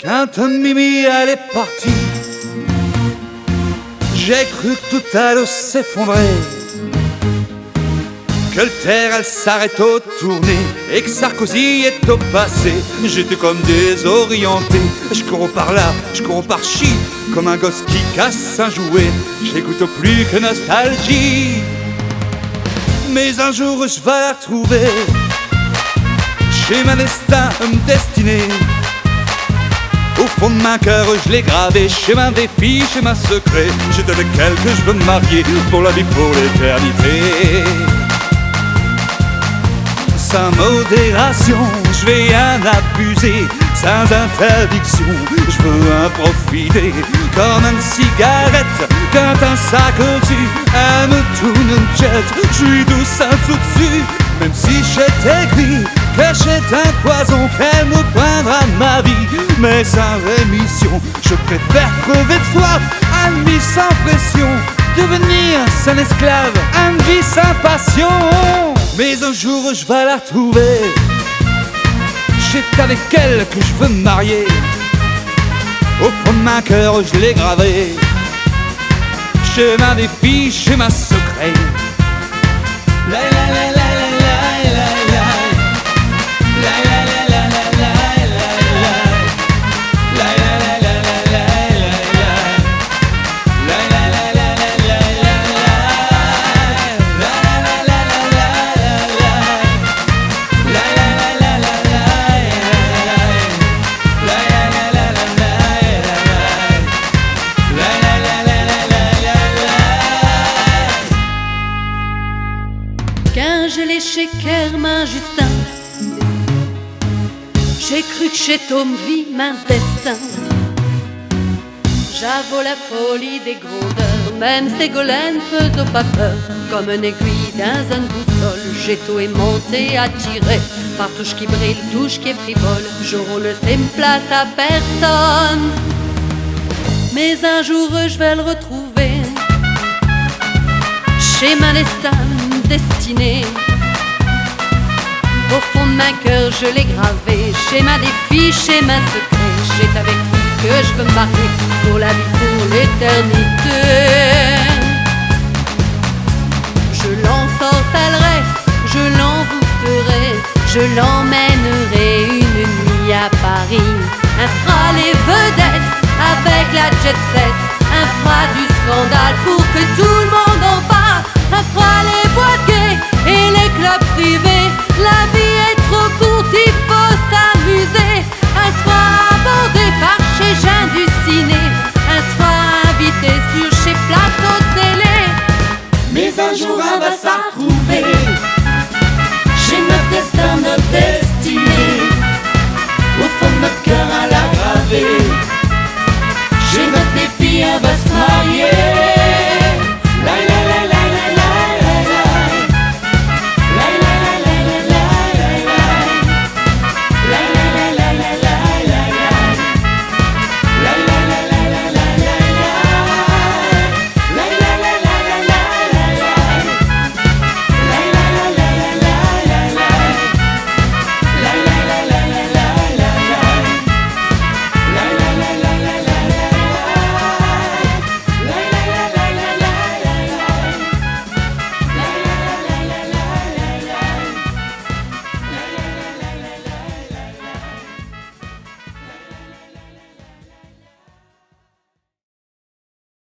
Quand Mimi elle est partie, j'ai cru que tout allait s'effondrer, que le terre elle s'arrête au tourné et que Sarkozy est au passé. J'étais comme désorienté, je cours par là, je cours par chi, comme un gosse qui casse un jouet. J'écoute plus que nostalgie, mais un jour je vais la retrouver, chez ma destin, destinée. Au fond de ma cœur je l'ai gravé, chez ma défi, chez ma secret. J'étais avec elle que je veux me marier, pour la vie, pour l'éternité. Sans modération, je vais en abuser, sans interdiction, je veux en profiter. Comme une cigarette, quand un sac au-dessus, elle me tourne une tête, je suis douce en dessous dessus. Même si j'étais gris, que j'ai un poison, qu'elle me prendra de ma vie, mais sans rémission. Je préfère crever de soif à une vie sans pression, devenir un esclave à une vie sans passion. Mais un jour je vais la retrouver, c'est avec elle que je veux me marier. Au fond de ma cœur je l'ai gravé, chemin des filles, chemin secret. La la la la. Quand je l'ai chez Kermin Justin, j'ai cru que chez Tom vit mon destin. J'avoue la folie des grondeurs, même Ségolène faisait pas peur. Comme une aiguille dans une boussole, j'ai tout monté, attiré par touche qui brille, touche qui est frivole. Je roule c'est une place à personne, mais un jour je vais le retrouver, chez ma destin destinée. Au fond de ma cœur je l'ai gravé, chez ma défi, chez ma secret. C'est avec lui que je veux me marier, pour la vie, pour l'éternité. Je l'ensorcellerai, je l'envoûterai, je l'emmènerai une nuit à Paris, un